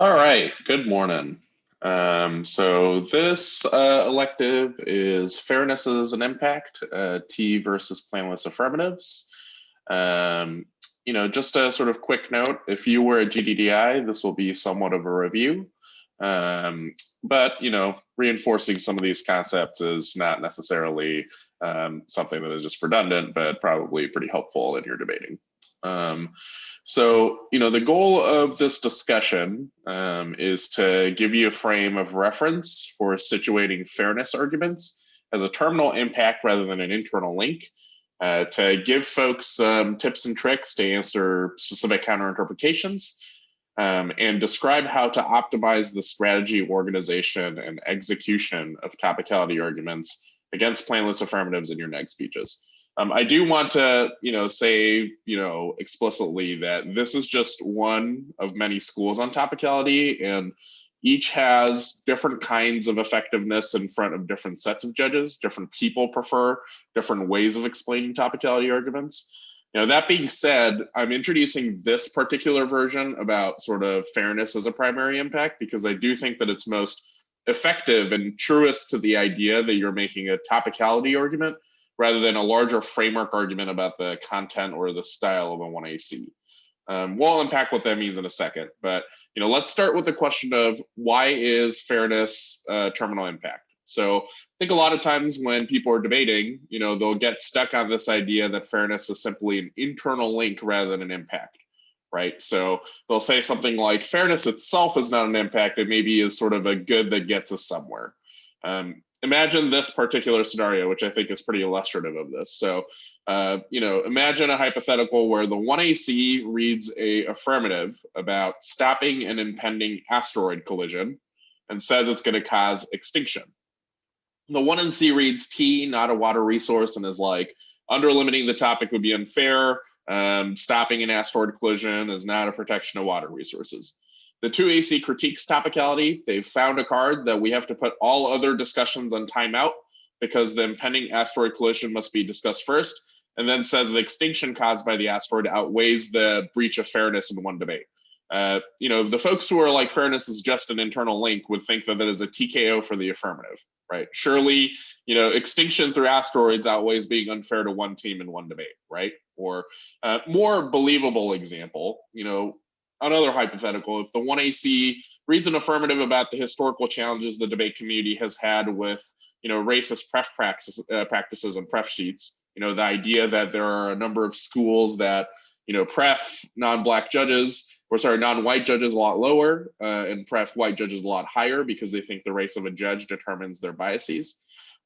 All right, good morning. So this elective is Fairness as an Impact, T versus Planless Affirmatives. Um, just a sort of quick note, if you were a GDDI, this will be somewhat of a review. But, reinforcing some of these concepts is not necessarily something that is just redundant, but probably pretty helpful in your debating. Um, the goal of this discussion is to give you a frame of reference for situating fairness arguments as a terminal impact rather than an internal link, to give folks some tips and tricks to answer specific counterinterpretations, and describe how to optimize the strategy, organization, and execution of topicality arguments against planless affirmatives in your neg speeches. I do want to, say, explicitly that this is just one of many schools on topicality, and each has different kinds of effectiveness in front of different sets of judges. Different people prefer different ways of explaining topicality arguments. That being said, I'm introducing this particular version about sort of fairness as a primary impact because I do think that it's most effective and truest to the idea that you're making a topicality argument rather than a larger framework argument about the content or the style of a 1AC. We'll unpack what that means in a second, but let's start with the question of why is fairness terminal impact? So I think a lot of times when people are debating, they'll get stuck on this idea that fairness is simply an internal link rather than an impact, right? So they'll say something like fairness itself is not an impact, it maybe is sort of a good that gets us somewhere. Imagine this particular scenario, which I think is pretty illustrative of this. So, imagine a hypothetical where the 1AC reads a affirmative about stopping an impending asteroid collision and says it's going to cause extinction. The 1NC reads T, not a water resource, and is like, under limiting the topic would be unfair. Stopping an asteroid collision is not a protection of water resources. The 2AC critiques topicality. They've found a card that we have to put all other discussions on timeout because the impending asteroid collision must be discussed first, and then says the extinction caused by the asteroid outweighs the breach of fairness in one debate. The folks who are like fairness is just an internal link would think that that is a TKO for the affirmative, right? Surely, extinction through asteroids outweighs being unfair to one team in one debate, right? Or more believable example, another hypothetical, if the 1AC reads an affirmative about the historical challenges the debate community has had with, racist practices and pref sheets, the idea that there are a number of schools that, pref non-black judges, non-white judges a lot lower, and pref white judges a lot higher because they think the race of a judge determines their biases.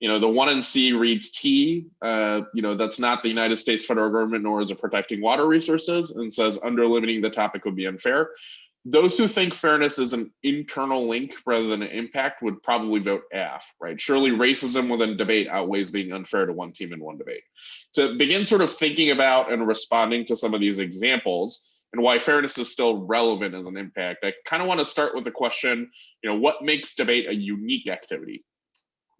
The 1NC reads T, that's not the United States federal government, nor is it protecting water resources, and says under limiting the topic would be unfair. Those who think fairness is an internal link rather than an impact would probably vote AF, right? Surely racism within debate outweighs being unfair to one team in one debate. To begin sort of thinking about and responding to some of these examples and why fairness is still relevant as an impact, I kind of want to start with the question, what makes debate a unique activity?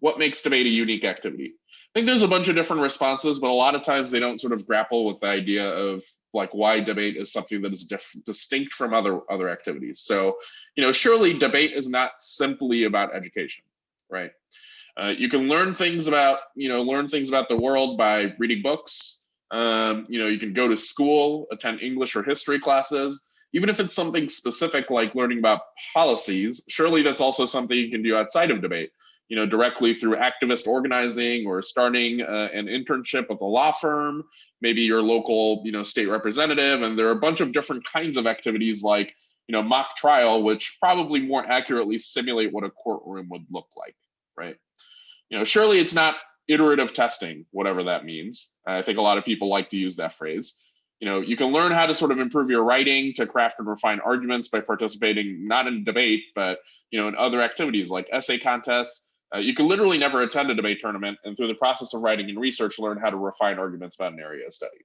What makes debate a unique activity? I think there's a bunch of different responses, but a lot of times they don't sort of grapple with the idea of like why debate is something that is distinct from other activities. So, surely debate is not simply about education, right? You can learn things about the world by reading books. You can go to school, attend English or history classes. Even if it's something specific like learning about policies, surely that's also something you can do outside of debate, directly through activist organizing or starting an internship with a law firm, maybe your local, state representative. And there are a bunch of different kinds of activities like, mock trial, which probably more accurately simulate what a courtroom would look like, right? Surely it's not iterative testing, whatever that means. I think a lot of people like to use that phrase. You can learn how to sort of improve your writing, to craft and refine arguments by participating not in debate, but in other activities like essay contests. You can literally never attend a debate tournament, and through the process of writing and research, learn how to refine arguments about an area of study.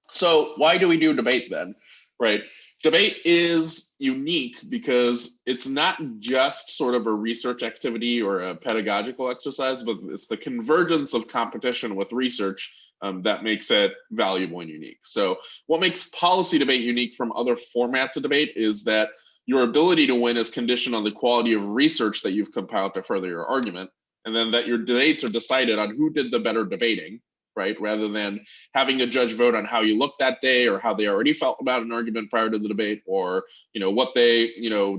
So why do we do debate then? Right? Debate is unique because it's not just sort of a research activity or a pedagogical exercise, but it's the convergence of competition with research that makes it valuable and unique. So what makes policy debate unique from other formats of debate is that your ability to win is conditioned on the quality of research that you've compiled to further your argument, and then that your debates are decided on who did the better debating, right? Rather than having a judge vote on how you looked that day or how they already felt about an argument prior to the debate, or what they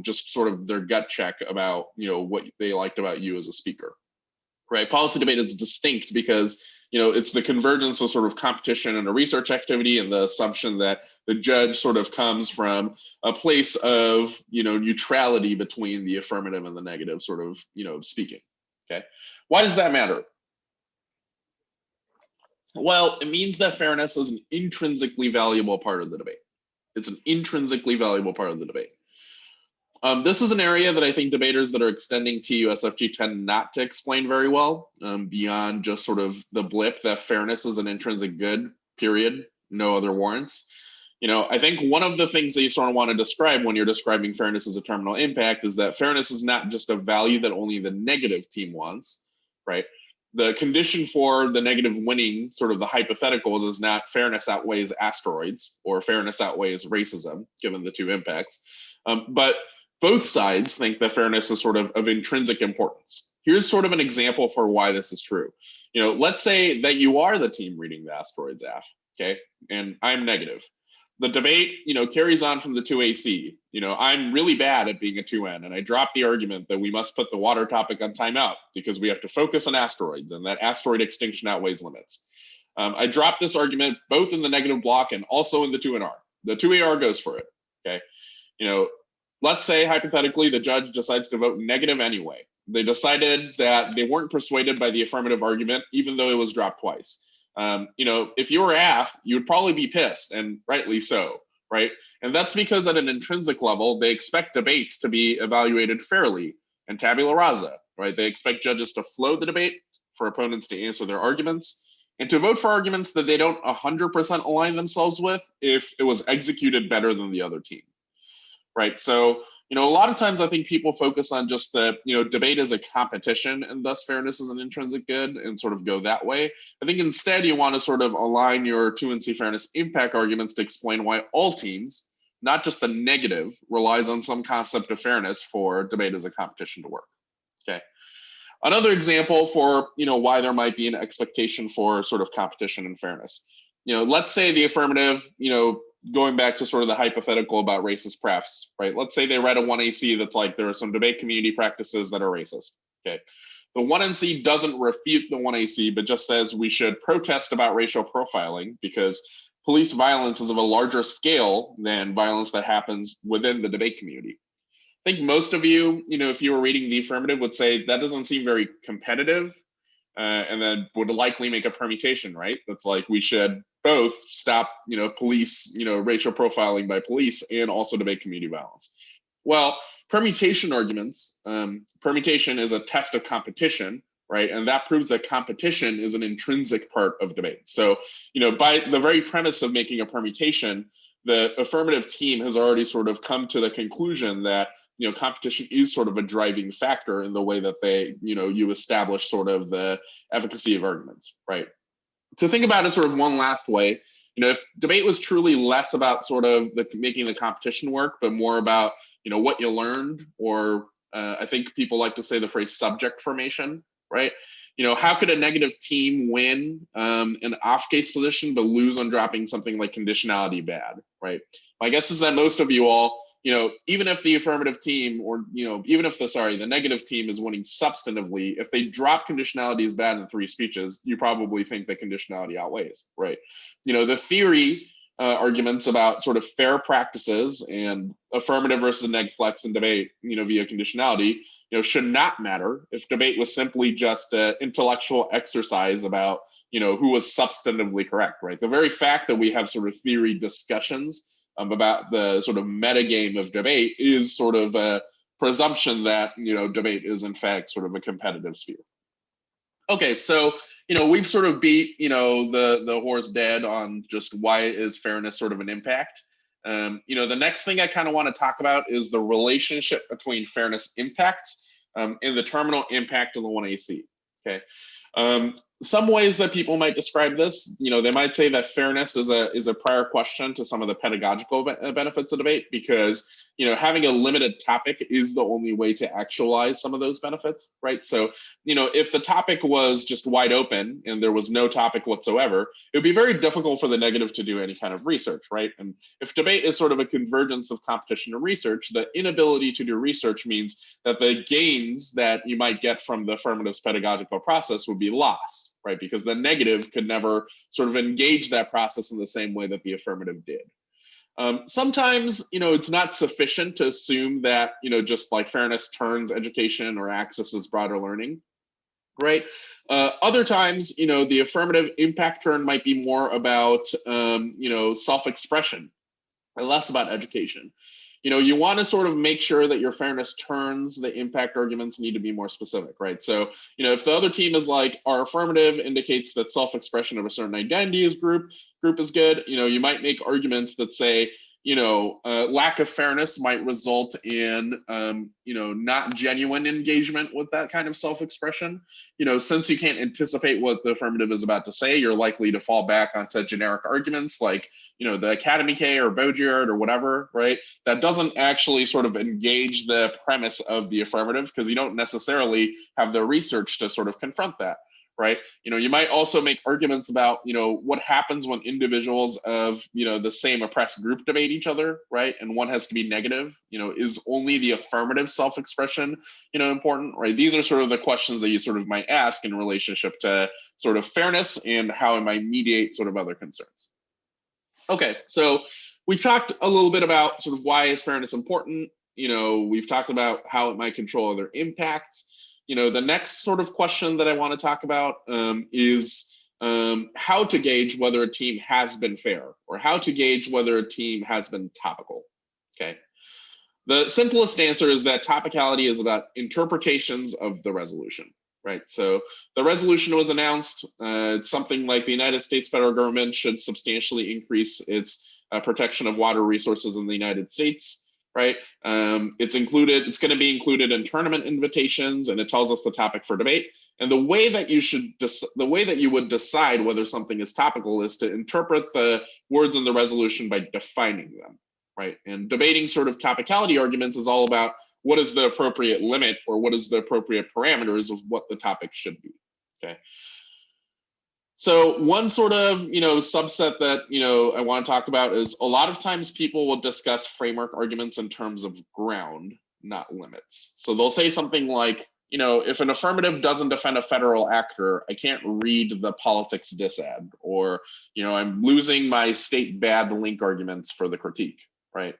just sort of their gut check about what they liked about you as a speaker, right? Policy debate is distinct because it's the convergence of sort of competition and a research activity, and the assumption that the judge sort of comes from a place of neutrality between the affirmative and the negative sort of speaking. Okay, why does that matter? Well, it means that fairness is an intrinsically valuable part of the debate. It's an intrinsically valuable part of the debate. This is an area that I think debaters that are extending TUSFG tend not to explain very well, beyond just sort of the blip that fairness is an intrinsic good, period, no other warrants. I think one of the things that you sort of want to describe when you're describing fairness as a terminal impact is that fairness is not just a value that only the negative team wants, right? The condition for the negative winning, sort of the hypotheticals, is not fairness outweighs asteroids or fairness outweighs racism, given the two impacts. But both sides think that fairness is sort of intrinsic importance. Here's sort of an example for why this is true. Let's say that you are the team reading the asteroids aft, okay? And I'm negative. The debate, carries on from the 2AC. I'm really bad at being a 2N, and I drop the argument that we must put the water topic on timeout because we have to focus on asteroids and that asteroid extinction outweighs limits. I drop this argument both in the negative block and also in the 2NR. The 2AR goes for it, okay? Let's say, hypothetically, the judge decides to vote negative anyway. They decided that they weren't persuaded by the affirmative argument, even though it was dropped twice. If you were aft, you would probably be pissed, and rightly so, right? And that's because at an intrinsic level, they expect debates to be evaluated fairly and tabula rasa, right? They expect judges to flow the debate, for opponents to answer their arguments, and to vote for arguments that they don't 100% align themselves with if it was executed better than the other team. Right. So, a lot of times I think people focus on just the, debate as a competition and thus fairness is an intrinsic good and sort of go that way. I think instead you want to sort of align your 2NC fairness impact arguments to explain why all teams, not just the negative, relies on some concept of fairness for debate as a competition to work. Okay. Another example for, why there might be an expectation for sort of competition and fairness. Let's say the affirmative, going back to sort of the hypothetical about racist prefs, right? Let's say they read a 1AC that's like, there are some debate community practices that are racist, okay? The 1NC doesn't refute the 1AC, but just says we should protest about racial profiling because police violence is of a larger scale than violence that happens within the debate community. I think most of you, if you were reading the affirmative, would say that doesn't seem very competitive, and then would likely make a permutation, right? That's like, we should both stop, police, racial profiling by police and also debate community violence. Well, permutation arguments, permutation is a test of competition, right? And that proves that competition is an intrinsic part of debate. So, by the very premise of making a permutation, the affirmative team has already sort of come to the conclusion that competition is sort of a driving factor in the way that they, you establish sort of the efficacy of arguments, right? To think about it sort of one last way, if debate was truly less about sort of making the competition work, but more about, what you learned, or I think people like to say the phrase subject formation, right? How could a negative team win an off-case position, but lose on dropping something like conditionality bad, right? My guess is that most of you all, even if the affirmative team or, even if the negative team is winning substantively, if they drop conditionality as bad in 3 speeches, you probably think that conditionality outweighs, right? The theory arguments about sort of fair practices and affirmative versus neg flex in debate, via conditionality, should not matter if debate was simply just an intellectual exercise about, who was substantively correct, right? The very fact that we have sort of theory discussions about the sort of metagame of debate is sort of a presumption that, debate is in fact sort of a competitive sphere. Okay, so, we've sort of beat, the horse dead on just why is fairness sort of an impact. The next thing I kind of want to talk about is the relationship between fairness impacts and the terminal impact of the 1AC, okay? some ways that people might describe this, they might say that fairness is a prior question to some of the pedagogical benefits of debate, because having a limited topic is the only way to actualize some of those benefits, right? So if the topic was just wide open and there was no topic whatsoever, it would be very difficult for the negative to do any kind of research, right? And if debate is sort of a convergence of competition and research, the inability to do research means that the gains that you might get from the affirmative's pedagogical process would be lost, right? Because the negative could never sort of engage that process in the same way that the affirmative did. Sometimes, it's not sufficient to assume that, just like fairness turns education or accesses broader learning, right? Other times, the affirmative impact turn might be more about, self-expression and less about education. You want to sort of make sure that your fairness turns, the impact arguments need to be more specific, right? So, if the other team is like, our affirmative indicates that self-expression of a certain identity is group is good, you might make arguments that say, lack of fairness might result in, not genuine engagement with that kind of self-expression. Since you can't anticipate what the affirmative is about to say, you're likely to fall back onto generic arguments like, the Academy K or Baudrillard or whatever, right? That doesn't actually sort of engage the premise of the affirmative, because you don't necessarily have the research to sort of confront that, right? You might also make arguments about, what happens when individuals of, the same oppressed group debate each other, right? And one has to be negative, is only the affirmative self-expression, important, right? These are sort of the questions that you sort of might ask in relationship to sort of fairness and how it might mediate sort of other concerns. Okay, so we've talked a little bit about sort of why is fairness important. We've talked about how it might control other impacts. The next sort of question that I want to talk about is how to gauge whether a team has been fair, or how to gauge whether a team has been topical. Okay. The simplest answer is that topicality is about interpretations of the resolution, right? So the resolution was announced. It's something like the United States federal government should substantially increase its protection of water resources in the United States, right? It's going to be included in tournament invitations, and it tells us the topic for debate. And the way that you would decide whether something is topical is to interpret the words in the resolution by defining them, right? And debating sort of topicality arguments is all about what is the appropriate limit, or what is the appropriate parameters of what the topic should be, okay? So one sort of, subset that, I want to talk about is a lot of times people will discuss framework arguments in terms of ground, not limits. So they'll say something like, if an affirmative doesn't defend a federal actor, I can't read the politics disad, or, I'm losing my state bad link arguments for the critique, right?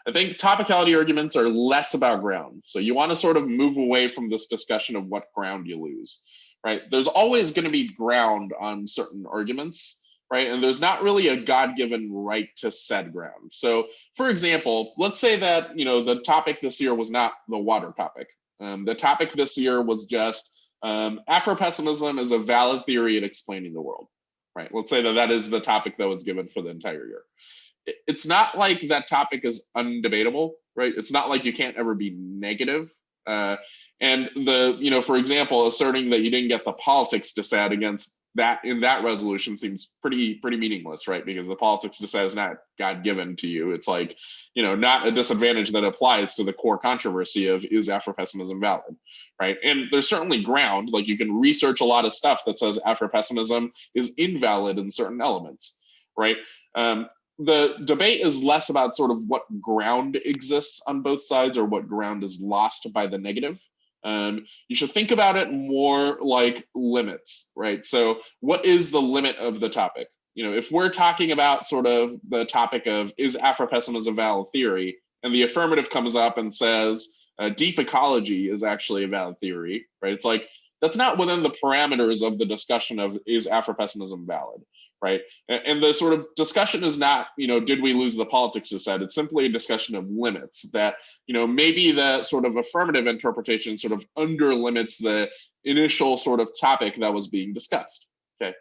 I think topicality arguments are less about ground. So you want to sort of move away from this discussion of what ground you lose, right? There's always going to be ground on certain arguments, right? And there's not really a God-given right to set ground. So for example, let's say that, the topic this year was not the water topic. The topic this year was just Afropessimism is a valid theory at explaining the world, right? Let's say that that is the topic that was given for the entire year. It's not like that topic is undebatable, right? It's not like you can't ever be negative. And for example, asserting that you didn't get the politics disad against that in that resolution seems pretty meaningless, right? Because the politics disad is not God-given to you. It's like, not a disadvantage that applies to the core controversy of is Afropessimism valid, right? And there's certainly ground, like you can research a lot of stuff that says Afropessimism is invalid in certain elements, right? The debate is less about sort of what ground exists on both sides, or what ground is lost by the negative. You should think about it more like limits, right? So what is the limit of the topic? If we're talking about sort of the topic of is Afropessimism a valid theory, and the affirmative comes up and says deep ecology is actually a valid theory, right? It's like, that's not within the parameters of the discussion of is Afropessimism valid, right? And the sort of discussion is not, did we lose the politics disad? It's simply a discussion of limits that, maybe the sort of affirmative interpretation sort of under limits the initial sort of topic that was being discussed, okay?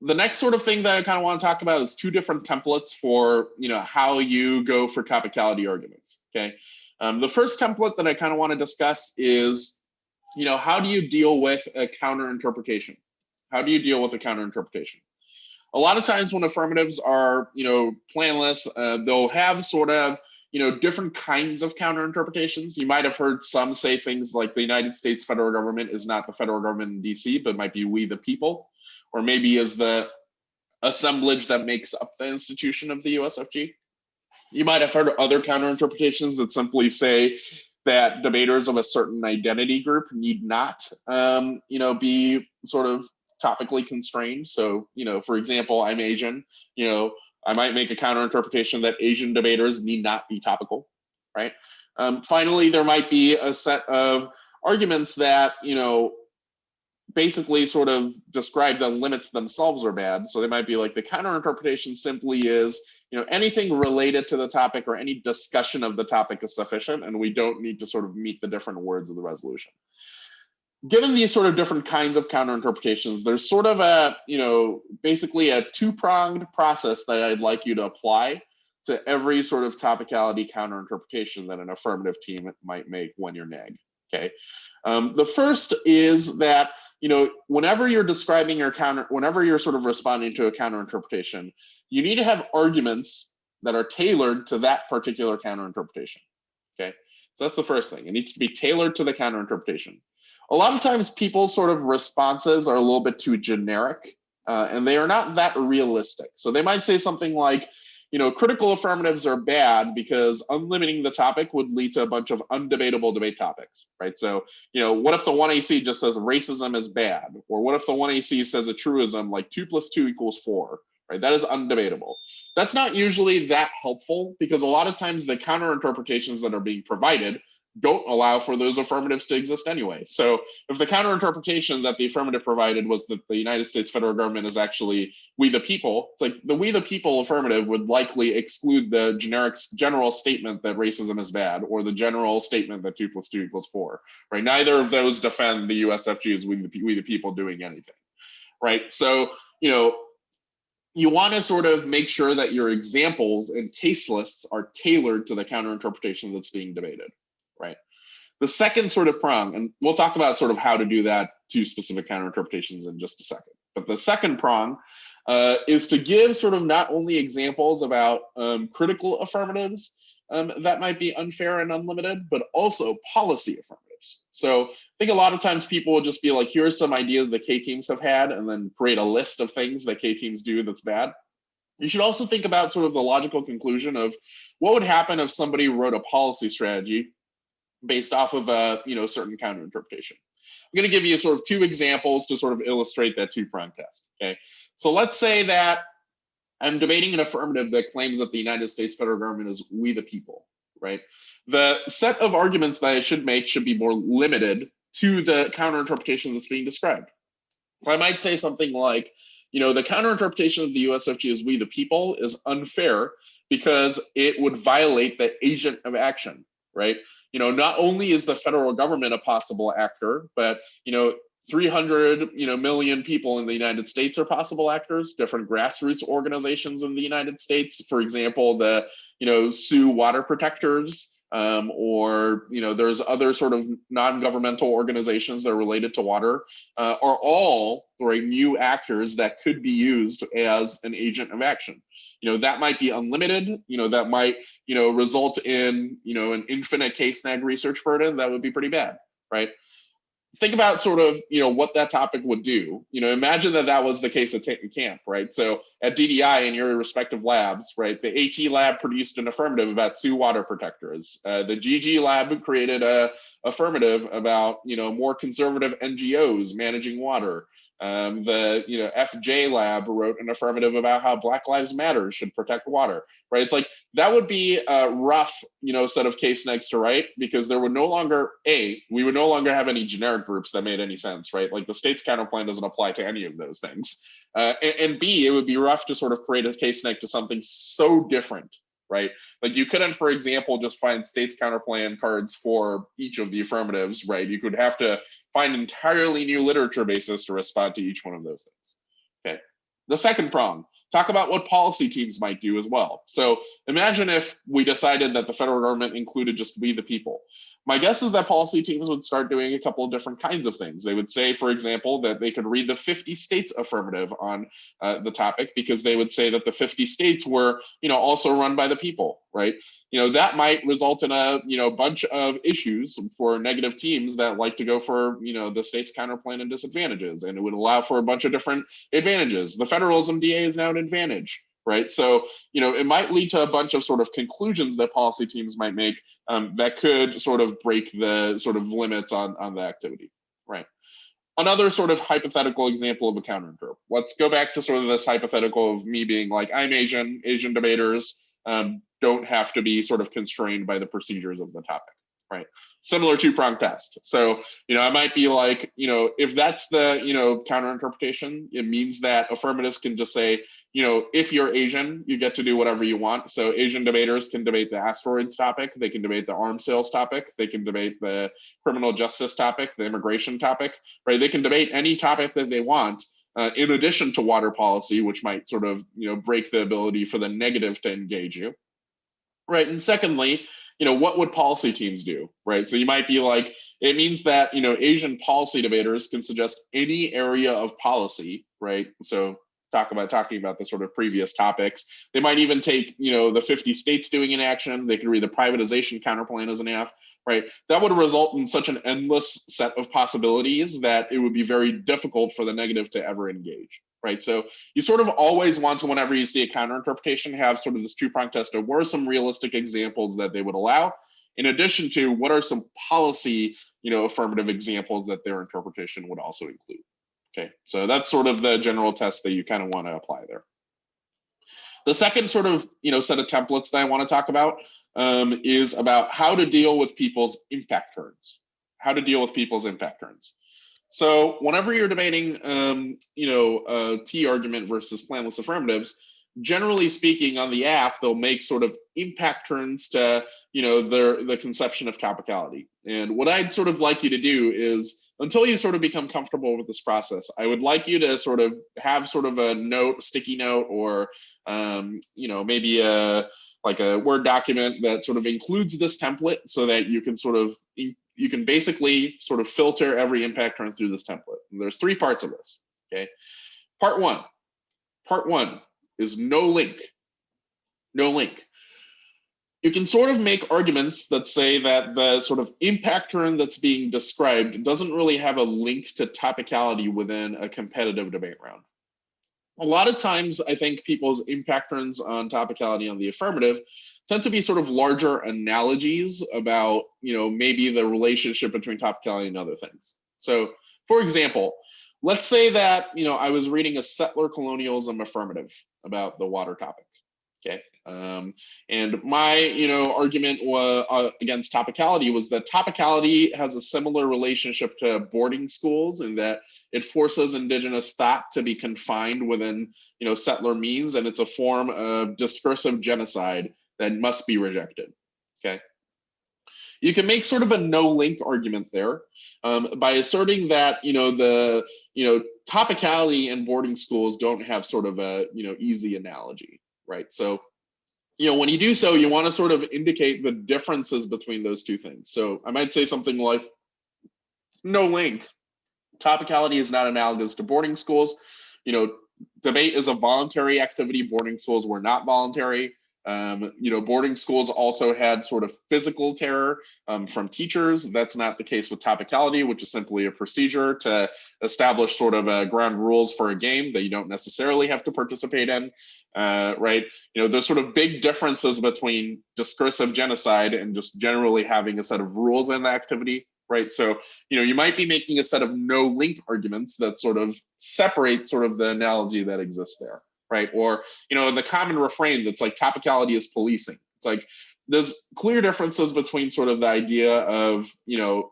The next sort of thing that I kind of want to talk about is two different templates for, how you go for topicality arguments, okay? The first template that I kind of want to discuss is how do you deal with a counter interpretation? How do you deal with a counter interpretation? A lot of times when affirmatives are, planless, they'll have sort of, different kinds of counter interpretations. You might have heard some say things like the United States federal government is not the federal government in DC, but might be we the people, or maybe is the assemblage that makes up the institution of the USFG. You might have heard other counter interpretations that simply say that debaters of a certain identity group need not, be sort of topically constrained. So, for example, I'm Asian, I might make a counter interpretation that Asian debaters need not be topical, right? Finally, there might be a set of arguments that, basically sort of describe the limits themselves are bad. So they might be like the counter interpretation simply is, anything related to the topic or any discussion of the topic is sufficient, and we don't need to sort of meet the different words of the resolution. Given these sort of different kinds of counter interpretations, there's sort of a, basically a two-pronged process that I'd like you to apply to every sort of topicality counter interpretation that an affirmative team might make when you're neg. Okay. The first is that, whenever you're describing your counter, whenever you're sort of responding to a counter interpretation, you need to have arguments that are tailored to that particular counter interpretation. Okay. So that's the first thing. It needs to be tailored to the counter interpretation. A lot of times people's sort of responses are a little bit too generic, and they are not that realistic. So they might say something like, critical affirmatives are bad because unlimiting the topic would lead to a bunch of undebatable debate topics, right? So, what if the 1AC just says racism is bad? Or what if the 1AC says a truism like 2 + 2 = 4, right? That is undebatable. That's not usually that helpful because a lot of times the counter interpretations that are being provided don't allow for those affirmatives to exist anyway. So if the counter interpretation that the affirmative provided was that the United States federal government is actually we the people, it's like the we the people affirmative would likely exclude the general statement that racism is bad or the general statement that 2 + 2 = 4, right? Neither of those defend the USFG as we the people doing anything, right? So, you want to sort of make sure that your examples and case lists are tailored to the counter interpretation that's being debated, right? The second sort of prong, and we'll talk about sort of how to do that to specific counter interpretations in just a second. But the second prong is to give sort of not only examples about critical affirmatives that might be unfair and unlimited, but also policy affirmatives. So I think a lot of times people will just be like, here are some ideas that K-teams have had, and then create a list of things that K-teams do that's bad. You should also think about sort of the logical conclusion of what would happen if somebody wrote a policy strategy based off of a certain counter interpretation. I'm going to give you sort of two examples to sort of illustrate that two-prong test. Okay, so let's say that I'm debating an affirmative that claims that the United States federal government is we the people, right? The set of arguments that I should make should be more limited to the counter interpretation that's being described. I might say something like, the counter interpretation of the USFG as we the people is unfair because it would violate the agent of action, right? Not only is the federal government a possible actor, but 300 million people in the United States are possible actors. Different grassroots organizations in the United States, for example, the Sioux Water Protectors, or there's other sort of non-governmental organizations that are related to water, are all new actors that could be used as an agent of action. That might be unlimited. That might result in an infinite case neg research burden. That would be pretty bad, right? Think about sort of what that topic would do. Imagine that was the case at camp, right? So at DDI in your respective labs, right, the AT lab produced an affirmative about Sioux Water Protectors. The GG lab created a affirmative about more conservative NGOs managing water. The FJ lab wrote an affirmative about how Black Lives Matter should protect water, right? It's like that would be a rough set of case negs to write, because there would no longer we would no longer have any generic groups that made any sense, right? Like the state's counterplan doesn't apply to any of those things, and B, it would be rough to sort of create a case neg to something so different, right? Like you couldn't, for example, just find states counterplan cards for each of the affirmatives, right? You could have to find entirely new literature basis to respond to each one of those things. Okay. The second prong, talk about what policy teams might do as well. So imagine if we decided that the federal government included just we the people. My guess is that policy teams would start doing a couple of different kinds of things. They would say, for example, that they could read the 50 states affirmative on the topic, because they would say that the 50 states were, also run by the people, right? That might result in a, bunch of issues for negative teams that like to go for, the state's counterplan and disadvantages, and it would allow for a bunch of different advantages. The federalism DA is now an advantage, right? So, it might lead to a bunch of sort of conclusions that policy teams might make that could sort of break the sort of limits on the activity, right? Another sort of hypothetical example of a counterinterp. Let's go back to sort of this hypothetical of me being like, I'm Asian. Asian debaters don't have to be sort of constrained by the procedures of the topic, right? Similar two-pronged test. So, I might be like, if that's the, counter interpretation, it means that affirmatives can just say, if you're Asian, you get to do whatever you want. So Asian debaters can debate the asteroids topic. They can debate the arms sales topic. They can debate the criminal justice topic, the immigration topic, right? They can debate any topic that they want. In addition to water policy, which might sort of, break the ability for the negative to engage you, right? And secondly, what would policy teams do, right? So you might be like, it means that, Asian policy debaters can suggest any area of policy, right? So talking about the sort of previous topics. They might even take, the 50 states doing an action. They could read the privatization counterplan as an F, right? That would result in such an endless set of possibilities that it would be very difficult for the negative to ever engage, right? So you sort of always want to, whenever you see a counter interpretation, have sort of this two-pronged test of what are some realistic examples that they would allow, in addition to what are some policy, affirmative examples that their interpretation would also include. Okay, so that's sort of the general test that you kind of want to apply there. The second sort of, set of templates that I want to talk about is about how to deal with people's impact turns. How to deal with people's impact turns. So whenever you're debating, a T argument versus planless affirmatives, generally speaking, on the AF, they'll make sort of impact turns to, the conception of topicality. And what I'd sort of like you to do is, until you sort of become comfortable with this process, I would like you to sort of have sort of a note, sticky note, or maybe a Word document that sort of includes this template, so that you can sort of basically sort of filter every impact turn through this template. And there's three parts of this. Okay, part one is no link. No link. You can sort of make arguments that say that the sort of impact turn that's being described doesn't really have a link to topicality within a competitive debate round. A lot of times, I think people's impact turns on topicality on the affirmative tend to be sort of larger analogies about, maybe the relationship between topicality and other things. So, for example, let's say that, I was reading a settler colonialism affirmative about the water topic. Okay. And my, argument against topicality was that topicality has a similar relationship to boarding schools, in that it forces indigenous thought to be confined within, settler means, and it's a form of discursive genocide that must be rejected. Okay. You can make sort of a no link argument there by asserting that, topicality and boarding schools don't have sort of a, easy analogy, right? So, when you do so, you want to sort of indicate the differences between those two things. So I might say something like, no link. Topicality is not analogous to boarding schools. Debate is a voluntary activity. Boarding schools were not voluntary. Boarding schools also had sort of physical terror from teachers. That's not the case with topicality, which is simply a procedure to establish sort of ground rules for a game that you don't necessarily have to participate in, right? There's sort of big differences between discursive genocide and just generally having a set of rules in the activity, right? So, you might be making a set of no link arguments that sort of separate sort of the analogy that exists there. Right. Or, the common refrain that's like topicality is policing. It's like there's clear differences between sort of the idea of,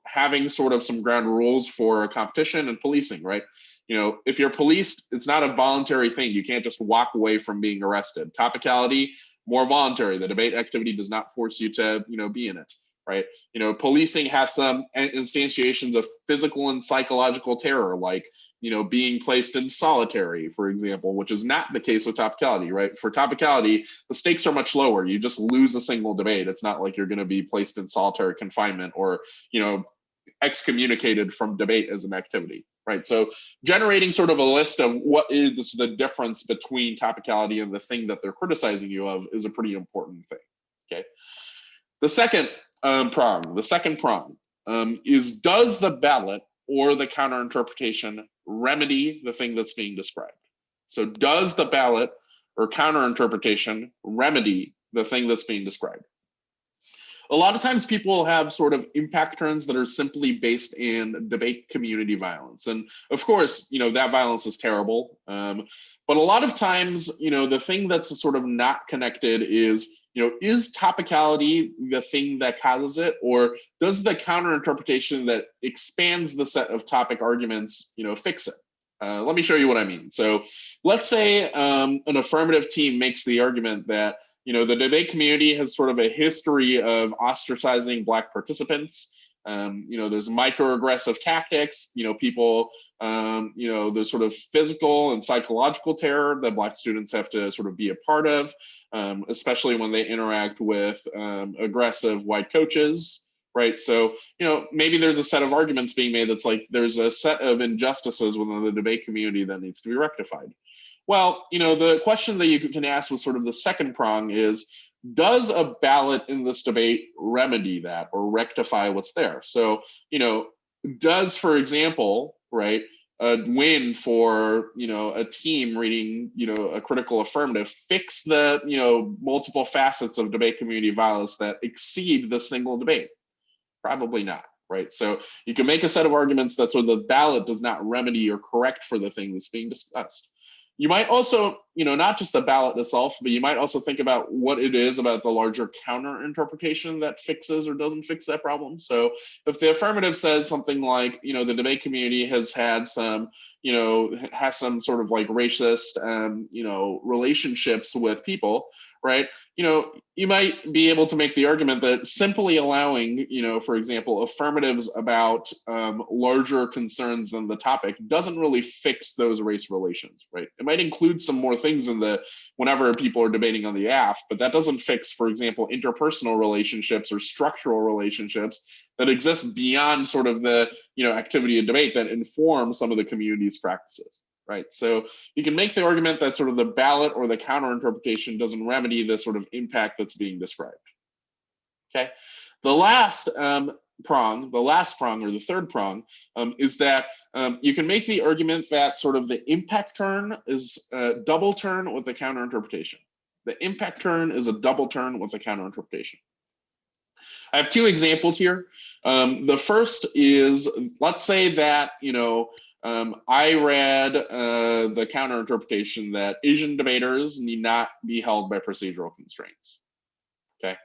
having sort of some ground rules for a competition and policing. Right. If you're policed, it's not a voluntary thing. You can't just walk away from being arrested. Topicality, more voluntary. The debate activity does not force you to, be in it. right? You know, policing has some instantiations of physical and psychological terror, like, you know, being placed in solitary, for example, which is not the case with topicality, right? For topicality, the stakes are much lower. You just lose a single debate. It's not like you're going to be placed in solitary confinement or, you know, excommunicated from debate as an activity, right? So generating sort of a list of what is the difference between topicality and the thing that they're criticizing you of is a pretty important thing, okay? The second prong is, does the ballot or the counter interpretation remedy the thing that's being described? So does the ballot or counter interpretation remedy the thing that's being described? A lot of times people have sort of impact turns that are simply based in debate community violence. And of course, you know, that violence is terrible. But a lot of times, you know, the thing that's sort of not connected is, you know, is topicality the thing that causes it, or does the counter interpretation that expands the set of topic arguments, you know, fix it? Let me show you what I mean. So let's say an affirmative team makes the argument that, you know, the debate community has sort of a history of ostracizing Black participants. You know, there's microaggressive tactics, you know, people, you know, there's sort of physical and psychological terror that Black students have to sort of be a part of, especially when they interact with aggressive white coaches, right? So, you know, maybe there's a set of arguments being made that's like, there's a set of injustices within the debate community that needs to be rectified. Well, you know, the question that you can ask with sort of the second prong is, does a ballot in this debate remedy that or rectify what's there? So, you know, does, for example, right, a win for, you know, a team reading, you know, a critical affirmative fix the, you know, multiple facets of debate community violence that exceed the single debate? Probably not, right? So you can make a set of arguments that sort of the ballot does not remedy or correct for the thing that's being discussed. You might also, you know, not just the ballot itself, but you might also think about what it is about the larger counter interpretation that fixes or doesn't fix that problem. So if the affirmative says something like, you know, the debate community has had some, you know, has some sort of like racist, you know, relationships with people, right? You know, you might be able to make the argument that simply allowing, you know, for example, affirmatives about larger concerns than the topic doesn't really fix those race relations, right? It might include some more things in the, whenever people are debating on the AF, but that doesn't fix, for example, interpersonal relationships or structural relationships that exist beyond sort of the, you know, activity of debate that inform some of the community's practices. Right. So you can make the argument that sort of the ballot or the counter interpretation doesn't remedy the sort of impact that's being described. Okay. The last prong or the third prong is that you can make the argument that sort of the impact turn is a double turn with the counter interpretation. The impact turn is a double turn with the counter interpretation. I have two examples here. The first is, let's say that, you know, I read the counter interpretation that Asian debaters need not be held by procedural constraints. Okay.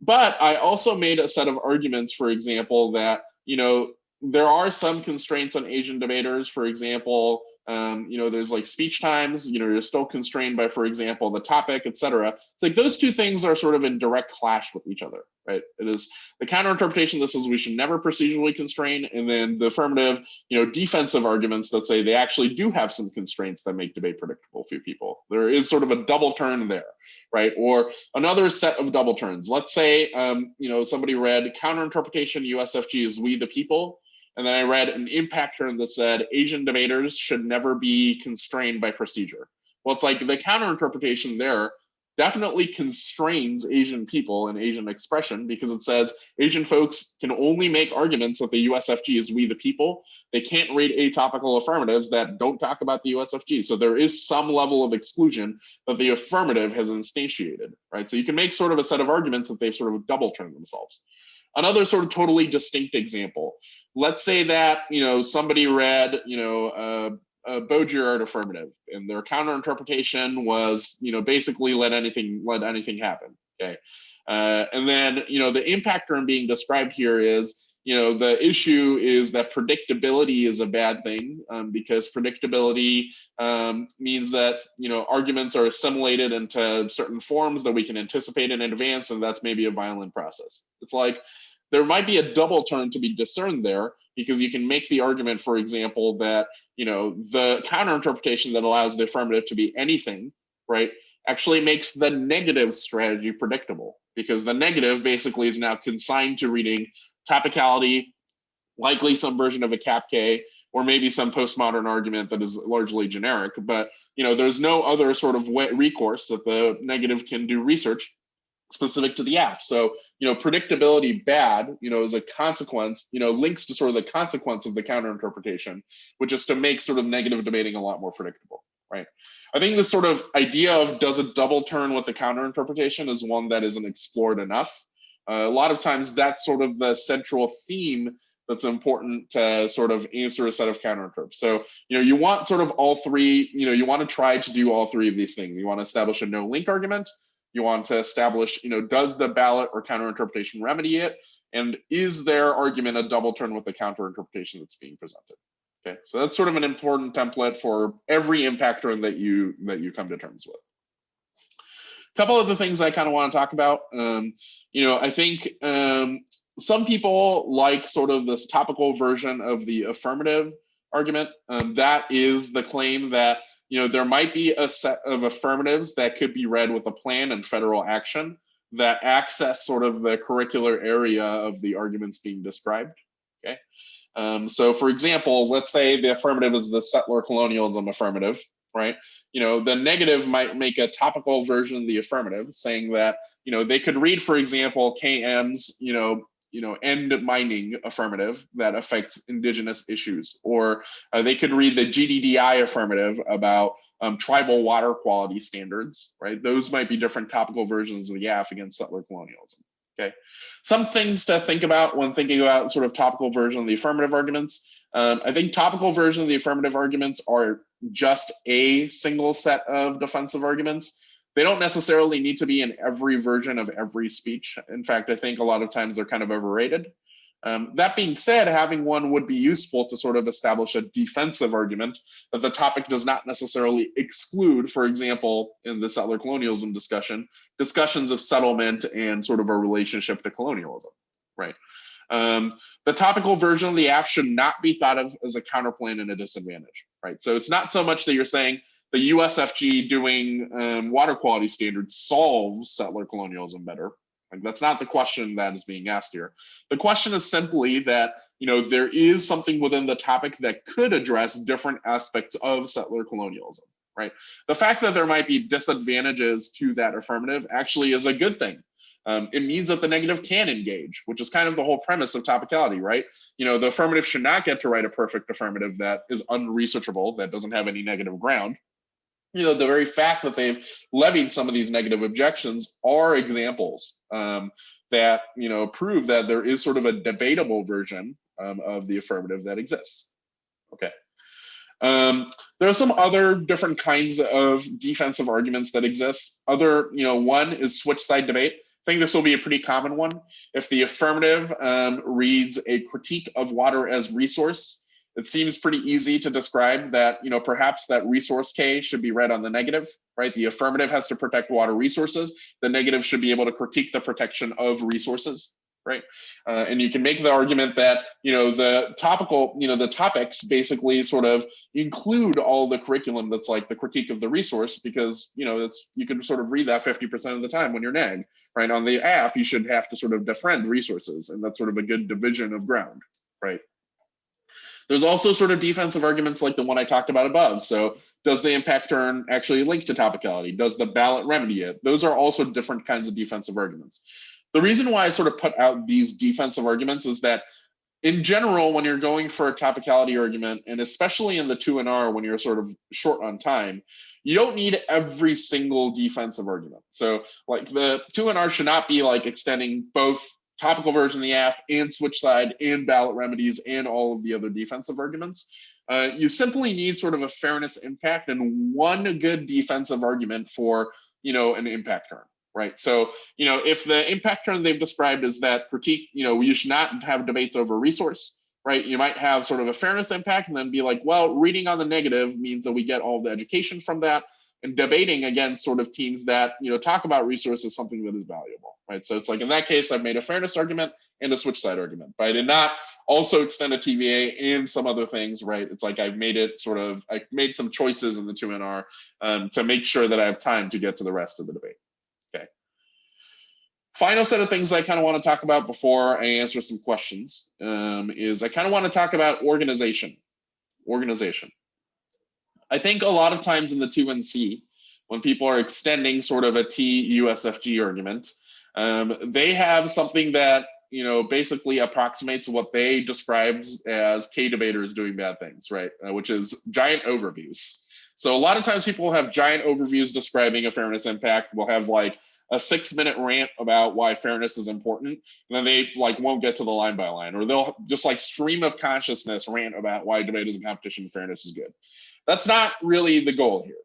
But I also made a set of arguments, for example, that, you know, there are some constraints on Asian debaters. For example, you know, there's like speech times, you know, you're still constrained by, for example, the topic, et cetera. It's like those two things are sort of in direct clash with each other, right? It is the counter interpretation that says we should never procedurally constrain, and then the affirmative, you know, defensive arguments that say they actually do have some constraints that make debate predictable for people. There is sort of a double turn there, right? Or another set of double turns. Let's say, you know, somebody read counter interpretation USFG is we the people. And then I read an impact turn that said Asian debaters should never be constrained by procedure. Well, it's like the counter interpretation there definitely constrains Asian people and Asian expression, because it says Asian folks can only make arguments that the USFG is we the people. They can't read atopical affirmatives that don't talk about the USFG. So there is some level of exclusion that the affirmative has instantiated, right? So you can make sort of a set of arguments that they've sort of double turned themselves. Another sort of totally distinct example. Let's say that, you know, somebody read, you know, a Baudrillard affirmative, and their counter interpretation was, you know, basically let anything happen. Okay, and then, you know, the impact term being described here is, the issue is that predictability is a bad thing, because predictability means that, arguments are assimilated into certain forms that we can anticipate in advance, and that's maybe a violent process. It's like there might be a double turn to be discerned there, because you can make the argument, for example, that, the counter interpretation that allows the affirmative to be anything, right, actually makes the negative strategy predictable, because the negative basically is now consigned to reading topicality, likely some version of a cap K, or maybe some postmodern argument that is largely generic. But there's no other sort of recourse that the negative can do research specific to the AF. So predictability bad, is a consequence, links to sort of the consequence of the counter interpretation, which is to make sort of negative debating a lot more predictable, right? I think this sort of idea of does it double turn with the counter interpretation is one that isn't explored enough. A lot of times that's sort of the central theme that's important to sort of answer a set of counterinterps. So, you want sort of all three, you want to try to do all three of these things. You want to establish a no link argument. You want to establish, does the ballot or counterinterpretation remedy it? And is their argument a double turn with the counterinterpretation that's being presented? Okay, so that's sort of an important template for every impact turn that you come to terms with. Couple of the things I kind of want to talk about. I think some people like sort of this topical version of the affirmative argument. That is the claim that there might be a set of affirmatives that could be read with a plan and federal action that access sort of the curricular area of the arguments being described. Okay. So for example, let's say the affirmative is the settler colonialism affirmative, right? The negative might make a topical version of the affirmative, saying that, they could read, for example, KM's, end mining affirmative that affects indigenous issues, or they could read the GDDI affirmative about tribal water quality standards, right? Those might be different topical versions of the YAF against settler colonialism. Okay, some things to think about when thinking about sort of topical version of the affirmative arguments. I think topical version of the affirmative arguments are just a single set of defensive arguments. They don't necessarily need to be in every version of every speech. In fact, I think a lot of times they're kind of overrated. That being said, having one would be useful to sort of establish a defensive argument that the topic does not necessarily exclude, for example, in the settler colonialism discussions of settlement and sort of a relationship to colonialism, right? The topical version of the AF should not be thought of as a counterplan and a disadvantage, right? So it's not so much that you're saying the USFG doing water quality standards solves settler colonialism better. Like, that's not the question that is being asked here. The question is simply that, there is something within the topic that could address different aspects of settler colonialism, right? The fact that there might be disadvantages to that affirmative actually is a good thing. It means that the negative can engage, which is kind of the whole premise of topicality, right? The affirmative should not get to write a perfect affirmative that is unresearchable, that doesn't have any negative ground. The very fact that they've levied some of these negative objections are examples that, prove that there is sort of a debatable version of the affirmative that exists. Okay. There are some other different kinds of defensive arguments that exist. One is switch side debate. I think this will be a pretty common one. If the affirmative reads a critique of water as resource, it seems pretty easy to describe that, perhaps that resource K should be read on the negative, right? The affirmative has to protect water resources. The negative should be able to critique the protection of resources, right? And you can make the argument that, the topics basically sort of include all the curriculum that's like the critique of the resource, because, you can sort of read that 50% of the time when you're neg, right? On the AF, you should have to sort of defend resources, and that's sort of a good division of ground, right? There's also sort of defensive arguments like the one I talked about above. So does the impact turn actually link to topicality? Does the ballot remedy it? Those are also different kinds of defensive arguments. The reason why I sort of put out these defensive arguments is that in general, when you're going for a topicality argument, and especially in the 2NR when you're sort of short on time, you don't need every single defensive argument. So like the 2NR should not be like extending both topical version of the AF and switch side and ballot remedies and all of the other defensive arguments. You simply need sort of a fairness impact and one good defensive argument for, an impact turn, right? So, if the impact turn they've described is that critique, you should not have debates over resource, right? You might have sort of a fairness impact and then be like, well, reading on the negative means that we get all the education from that, and debating against sort of teams that, talk about resources, something that is valuable, right? So it's like, in that case, I've made a fairness argument and a switch side argument, but I did not also extend a TVA and some other things, right? It's like I've made some choices in the 2NR to make sure that I have time to get to the rest of the debate. Okay. Final set of things that I kind of want to talk about before I answer some questions is I kind of want to talk about organization. I think a lot of times in the 2NC, when people are extending sort of a TUSFG argument, they have something that basically approximates what they describe as K debaters doing bad things, right? Which is giant overviews. So a lot of times people have giant overviews describing a fairness impact. We'll have like a 6-minute rant about why fairness is important, and then they won't get to the line by line, or they'll just stream of consciousness rant about why debate is a competition and fairness is good. That's not really the goal here.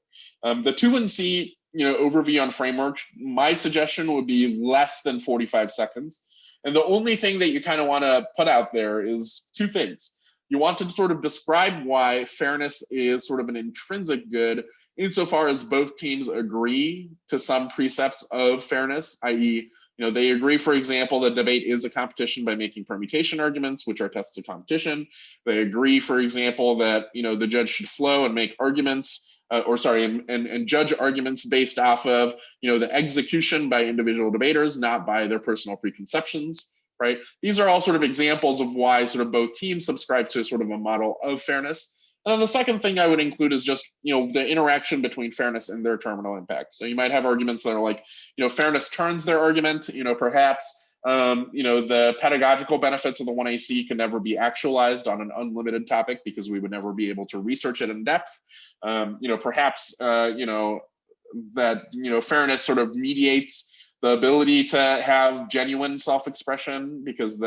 The 2NC overview on framework, my suggestion would be less than 45 seconds. And the only thing that you kind of want to put out there is two things. You want to sort of describe why fairness is sort of an intrinsic good insofar as both teams agree to some precepts of fairness, i.e., they agree, for example, that debate is a competition by making permutation arguments, which are tests of competition. They agree, for example, that the judge should flow and make arguments, and judge arguments based off of the execution by individual debaters, not by their personal preconceptions. Right? These are all sort of examples of why sort of both teams subscribe to sort of a model of fairness. And then the second thing I would include is just, the interaction between fairness and their terminal impact. So you might have arguments that are like, fairness turns their argument, perhaps, the pedagogical benefits of the 1AC can never be actualized on an unlimited topic because we would never be able to research it in depth. Perhaps, that, fairness sort of mediates the ability to have genuine self-expression, because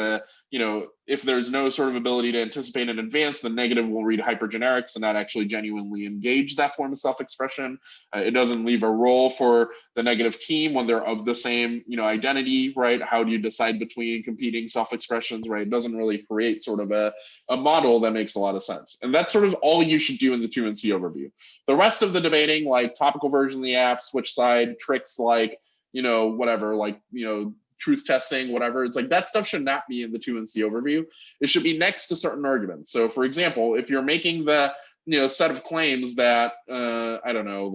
if there's no sort of ability to anticipate in advance, the negative will read hypergenerics and not actually genuinely engage that form of self-expression. It doesn't leave a role for the negative team when they're of the same identity, right? How do you decide between competing self-expressions, right? It doesn't really create sort of a model that makes a lot of sense. And that's sort of all you should do in the 2NC overview. The rest of the debating, like topical version of the app, switch side, tricks like whatever, truth testing, whatever. It's like that stuff should not be in the 2NC overview. It should be next to certain arguments. So for example, if you're making the set of claims that I don't know,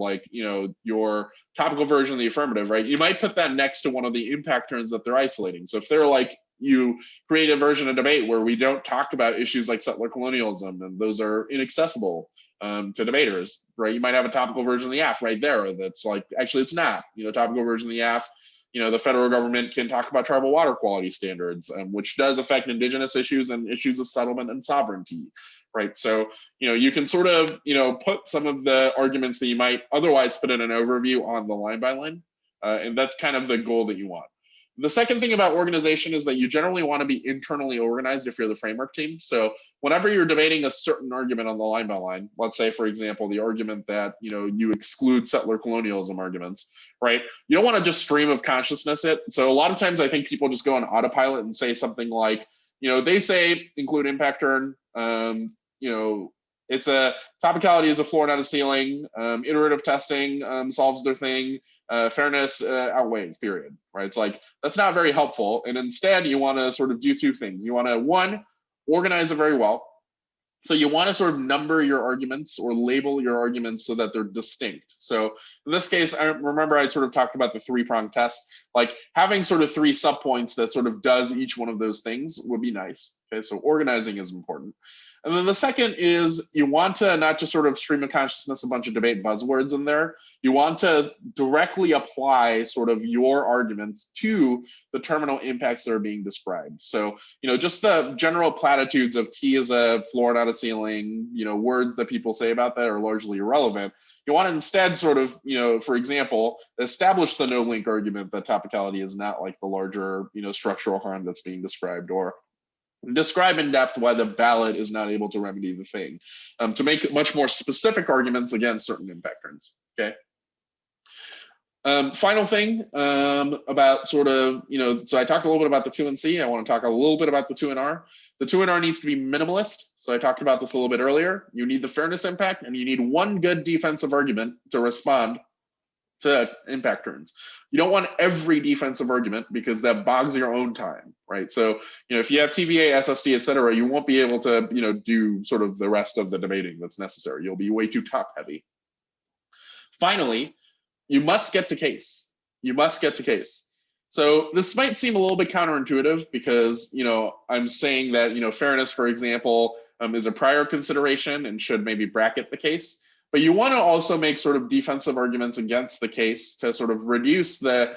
your topical version of the affirmative, right? You might put that next to one of the impact turns that they're isolating. So if they're like, you create a version of debate where we don't talk about issues like settler colonialism, and those are inaccessible to debaters, right? You might have a topical version of the AF right there that's like, actually it's not, topical version of the AF, the federal government can talk about tribal water quality standards, which does affect indigenous issues and issues of settlement and sovereignty, right? So, you can sort of, put some of the arguments that you might otherwise put in an overview on the line by line, and that's kind of the goal that you want. The second thing about organization is that you generally want to be internally organized if you're the framework team. So whenever you're debating a certain argument on the line by line, let's say, for example, the argument that, you exclude settler colonialism arguments, right? You don't want to just stream of consciousness it. So a lot of times I think people just go on autopilot and say something like, they say include impact turn, it's a topicality is a floor, not a ceiling. Iterative testing solves their thing. Fairness outweighs, period. Right? It's like, that's not very helpful. And instead, you want to sort of do two things. You want to, one, organize it very well. So you want to sort of number your arguments or label your arguments so that they're distinct. So in this case, I remember I sort of talked about the 3-pronged test, like having sort of 3 subpoints that sort of does each one of those things would be nice. Okay, so organizing is important. And then the second is you want to not just sort of stream of consciousness a bunch of debate buzzwords in there. You want to directly apply sort of your arguments to the terminal impacts that are being described. So, just the general platitudes of T is a floor, not a ceiling, words that people say about that are largely irrelevant. You want to instead sort of, for example, establish the no link argument that topicality is not like the larger, structural harm that's being described, or describe in depth why the ballot is not able to remedy the thing, to make much more specific arguments against certain impact turns. Okay. Final thing, about sort of, so I talked a little bit about the 2 and C. I want to talk a little bit about the 2 and R. The 2 and R needs to be minimalist. So I talked about this a little bit earlier. You need the fairness impact, and you need one good defensive argument to respond to impact turns. You don't want every defensive argument because that bogs your own time, right? So, if you have TVA, SSD, et cetera, you won't be able to, do sort of the rest of the debating that's necessary. You'll be way too top heavy. Finally, you must get to case. You must get to case. So this might seem a little bit counterintuitive because, I'm saying that, fairness, for example, is a prior consideration and should maybe bracket the case. But you want to also make sort of defensive arguments against the case to sort of reduce the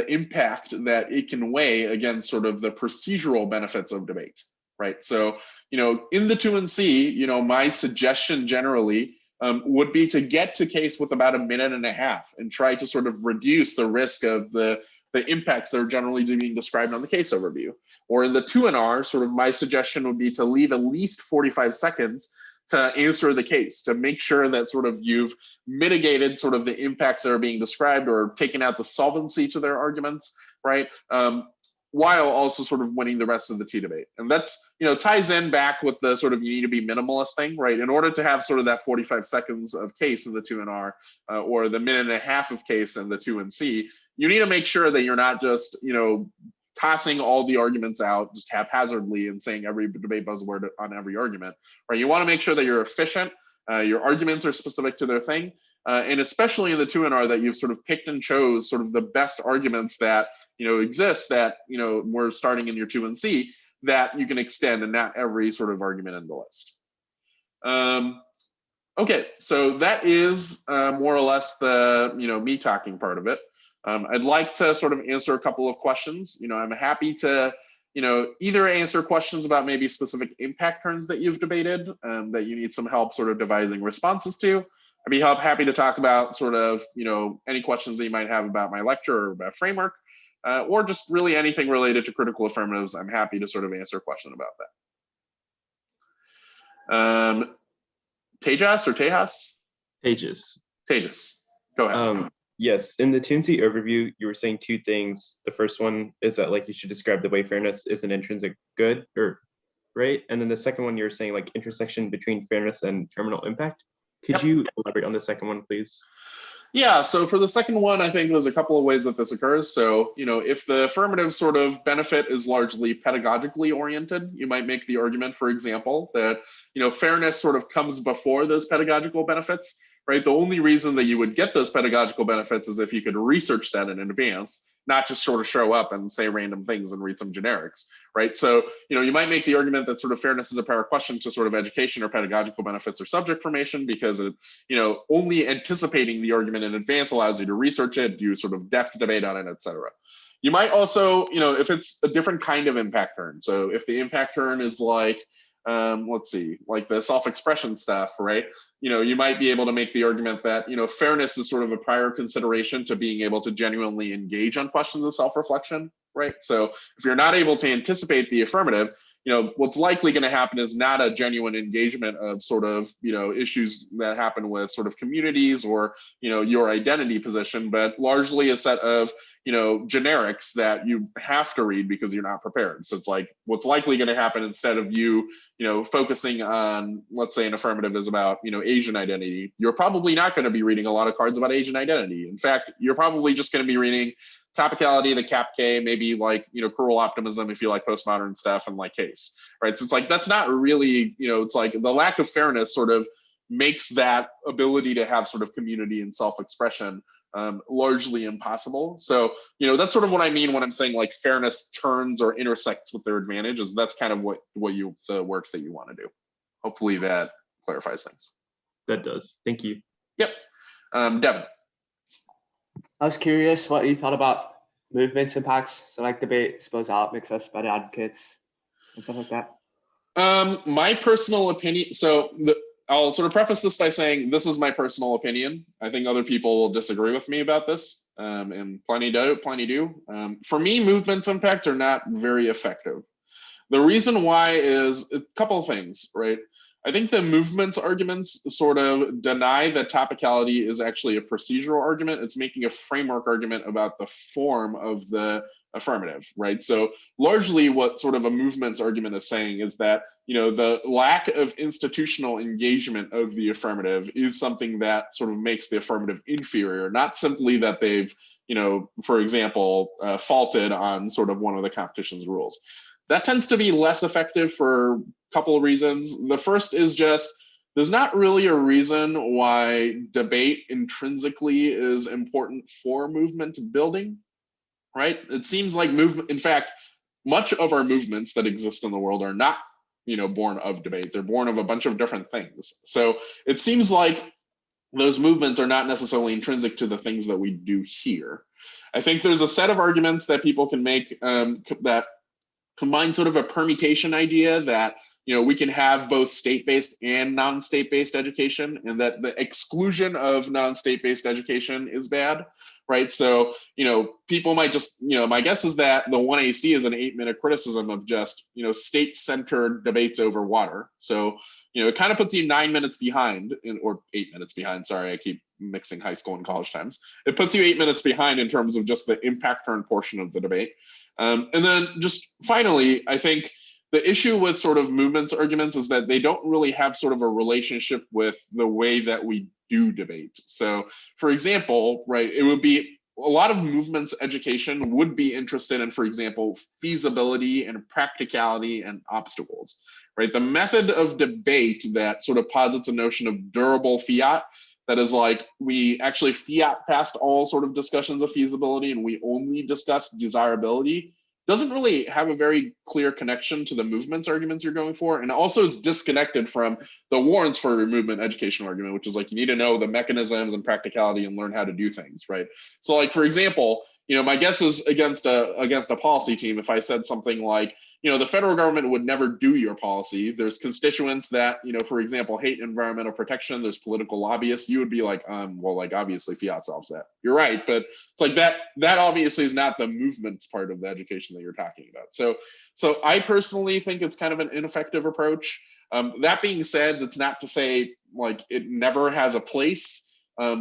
impact that it can weigh against sort of the procedural benefits of debate, right? So, in the 2 and C, my suggestion generally would be to get to case with about 1.5 minutes and try to sort of reduce the risk of the impacts that are generally being described on the case overview. Or in the 2 and R, sort of my suggestion would be to leave at least 45 seconds to answer the case, to make sure that sort of you've mitigated sort of the impacts that are being described or taken out the solvency to their arguments, right? While also sort of winning the rest of the T debate. And that's, ties in back with the sort of you need to be minimalist thing, right? In order to have sort of that 45 seconds of case in the 2 and R, or the 1.5 minutes of case in the 2 and C, you need to make sure that you're not just, tossing all the arguments out just haphazardly and saying every debate buzzword on every argument, right? You want to make sure that you're efficient, your arguments are specific to their thing, and especially in the 2 and R that you've sort of picked and chose sort of the best arguments that exist that we're starting in your 2 and C that you can extend, and not every sort of argument in the list. Okay, so that is more or less the me talking part of it. I'd like to sort of answer a couple of questions. I'm happy to, either answer questions about maybe specific impact turns that you've debated that you need some help sort of devising responses to. I'd be happy to talk about sort of, any questions that you might have about my lecture or about framework, or just really anything related to critical affirmatives. I'm happy to sort of answer a question about that. Tejas or Tejas? Tejas. Tejas, go ahead. Yes, in the 2 and C overview, you were saying 2 things. The first one is that you should describe the way fairness is an intrinsic good, or right? And then the second one, you're saying intersection between fairness and terminal impact. Could you elaborate on the second one, please? Yeah, so for the second one, I think there's a couple of ways that this occurs. So, if the affirmative sort of benefit is largely pedagogically oriented, you might make the argument, for example, that, fairness sort of comes before those pedagogical benefits, right? The only reason that you would get those pedagogical benefits is if you could research that in advance, not just sort of show up and say random things and read some generics, right? So, you might make the argument that sort of fairness is a prior question to sort of education or pedagogical benefits or subject formation because it, only anticipating the argument in advance allows you to research it, do sort of depth debate on it, et cetera. You might also, if it's a different kind of impact turn. So if the impact turn is let's see, like the self-expression stuff, right? You might be able to make the argument that, fairness is sort of a prior consideration to being able to genuinely engage on questions of self-reflection, right? So if you're not able to anticipate the affirmative, what's likely going to happen is not a genuine engagement of sort of, issues that happen with sort of communities or, your identity position, but largely a set of, generics that you have to read because you're not prepared. So it's what's likely going to happen instead of you, focusing on, let's say an affirmative is about, Asian identity, you're probably not going to be reading a lot of cards about Asian identity. In fact, you're probably just going to be reading Topicality, the CAP-K, maybe cruel optimism if you like postmodern stuff, and case, right? So it's that's not really, it's the lack of fairness sort of makes that ability to have sort of community and self-expression largely impossible. So, that's sort of what I mean when I'm saying fairness turns or intersects with their advantages. That's kind of the work that you want to do. Hopefully that clarifies things. That does. Thank you. Yep. Devin. I was curious what you thought about movements impacts. So debate spills out, makes us better advocates and stuff like that. My personal opinion, I'll sort of preface this by saying this is my personal opinion. I think other people will disagree with me about this, and plenty do. For me, movements impacts are not very effective. The reason why is a couple of things, right? I think the movements arguments sort of deny that topicality is actually a procedural argument. It's making a framework argument about the form of the affirmative, right? So largely what sort of a movements argument is saying is that, the lack of institutional engagement of the affirmative is something that sort of makes the affirmative inferior, not simply that they've, for example, faulted on sort of one of the competition's rules. That tends to be less effective for a couple of reasons. The first is just there's not really a reason why debate intrinsically is important for movement building, right? It seems like movement, in fact, much of our movements that exist in the world are not, born of debate. They're born of a bunch of different things. So it seems like those movements are not necessarily intrinsic to the things that we do here. I think there's a set of arguments that people can make that combine sort of a permutation idea that we can have both state-based and non-state-based education, and that the exclusion of non-state-based education is bad, right? So people might just my guess is that the 1AC is an 8-minute criticism of just state-centered debates over water. So it kind of puts you 9 minutes behind, or 8 minutes behind. Sorry, I keep mixing high school and college times. It puts you 8 minutes behind in terms of just the impact turn portion of the debate. And then just finally, I think the issue with sort of movements arguments is that they don't really have sort of a relationship with the way that we do debate. So for example, right, it would be a lot of movements education would be interested in, for example, feasibility and practicality and obstacles, right? The method of debate that sort of posits a notion of durable fiat, that is like we actually fiat past all sort of discussions of feasibility and we only discuss desirability, doesn't really have a very clear connection to the movements arguments you're going for, and also is disconnected from the warrants for a movement education argument, which is like you need to know the mechanisms and practicality and learn how to do things, right? So like, for example, my guess is against a policy team, if I said something like, the federal government would never do your policy. There's constituents that, for example, hate environmental protection. There's political lobbyists. You would be like, well, like obviously fiat solves that. You're right, but it's like that obviously is not the movements part of the education that you're talking about. So I personally think it's kind of an ineffective approach. That being said, that's not to say like it never has a place.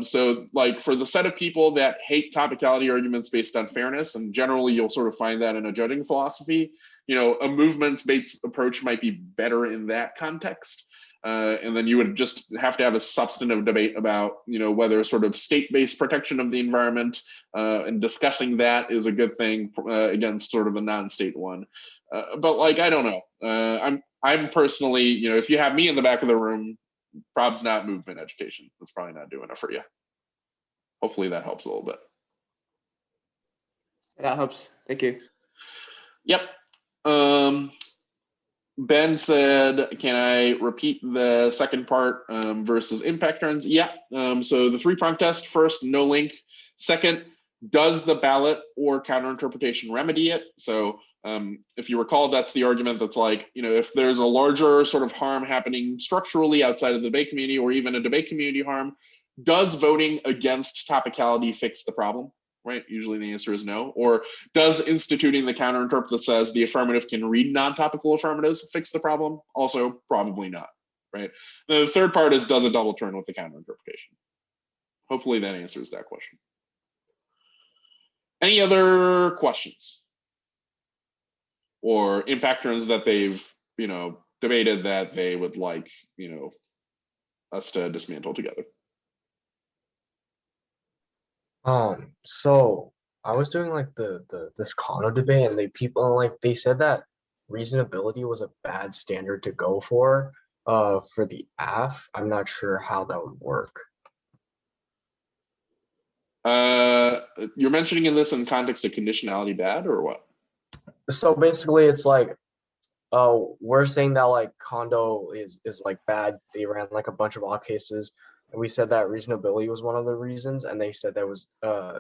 So like for the set of people that hate topicality arguments based on fairness, and generally you'll sort of find that in a judging philosophy, a movements-based approach might be better in that context. And then you would just have to have a substantive debate about, whether sort of state-based protection of the environment and discussing that is a good thing against sort of a non-state one. But like, I don't know. I'm personally, if you have me in the back of the room, prob's not movement education. That's probably not doing it for you. Hopefully that helps a little bit. That helps. Thank you. Yep. Ben said, can I repeat the second part versus impact turns? Yeah. So the 3-prong test: first, no link. Second, does the ballot or counterinterpretation remedy it? So if you recall, that's the argument that's like, if there's a larger sort of harm happening structurally outside of the debate community, or even a debate community harm, does voting against topicality fix the problem, right? Usually the answer is no. Or does instituting the counterinterpret that says the affirmative can read non-topical affirmatives fix the problem? Also, probably not, right? The third part is, does a double turn with the counterinterpretation? Hopefully that answers that question. Any other questions? Or impact turns that they've, debated that they would like, us to dismantle together? So I was doing like this Kano debate, and they said that reasonability was a bad standard to go for the AF. I'm not sure how that would work. You're mentioning this in context of conditionality bad, or what? So basically it's like, we're saying that like Kondo is like bad. They ran like a bunch of law cases, and we said that reasonability was one of the reasons, and they said that was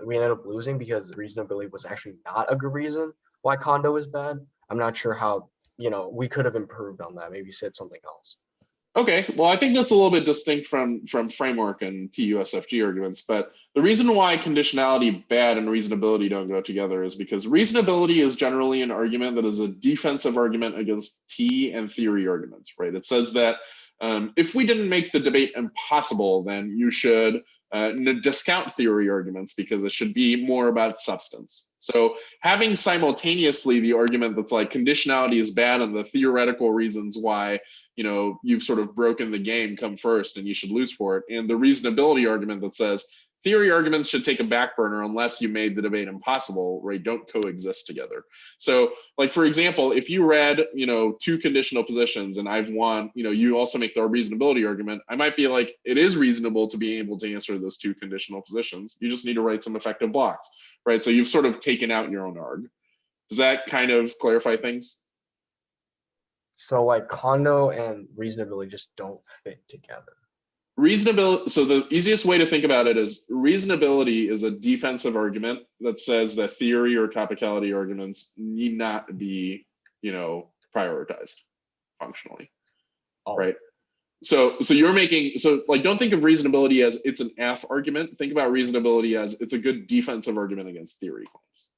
we ended up losing because reasonability was actually not a good reason why Kondo is bad. I'm not sure how, we could have improved on that, maybe said something else. Okay, well, I think that's a little bit distinct from framework and TUSFG arguments, but the reason why conditionality bad and reasonability don't go together is because reasonability is generally an argument that is a defensive argument against T and theory arguments, right? It says that If we didn't make the debate impossible, then you should discount theory arguments because it should be more about substance. So having simultaneously the argument that's like conditionality is bad and the theoretical reasons why, you know, you've sort of broken the game come first and you should lose for it, and the reasonability argument that says theory arguments should take a back burner unless you made the debate impossible, right? Don't coexist together. So like, for example, if you read, you know, two conditional positions and I've won, you know, you also make the reasonability argument, I might be like, it is reasonable to be able to answer those two conditional positions. You just need to write some effective blocks, right? So you've sort of taken out your own arg. Does that kind of clarify things? So like condo and reasonability just don't fit together. Reasonability, so the easiest way to think about it is reasonability is a defensive argument that says that theory or topicality arguments need not be, you know, prioritized functionally, right? So you're making, so like, don't think of reasonability as it's an F argument. Think about reasonability as it's a good defensive argument against theory claims,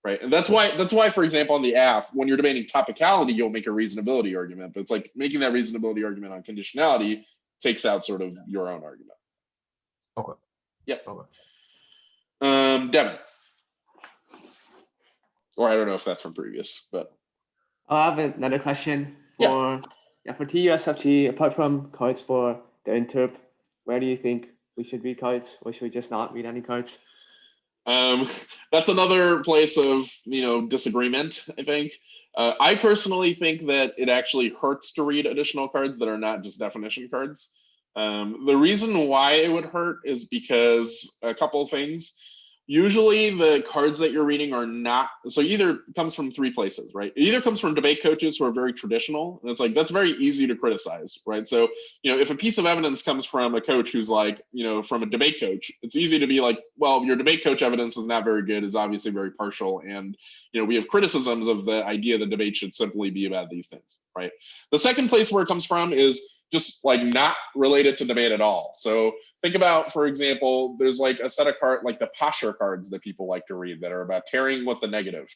right? And that's why, for example, on the F, when you're debating topicality, you'll make a reasonability argument, but it's like making that reasonability argument on conditionality takes out sort of your own argument. Okay. Yeah. Okay. Devin. Or I don't know if that's from previous, but. I have another question for for TUSFG. Apart from cards for the interp, where do you think we should read cards, or should we just not read any cards? That's another place of, you know, disagreement, I think. I personally think that it actually hurts to read additional cards that are not just definition cards. The reason why it would hurt is because a couple of things. Usually the cards that you're reading are not, so either comes from three places, right? It either comes from debate coaches who are very traditional, and it's like, that's very easy to criticize, right? So, you know, if a piece of evidence comes from a coach who's like, you know, from a debate coach, it's easy to be like, well, your debate coach evidence is not very good, it's obviously very partial, and, you know, we have criticisms of the idea that debate should simply be about these things, right? The second place where it comes from is just like not related to debate at all. So think about, for example, there's like a set of cards, like the posture cards that people like to read that are about carrying with the negative.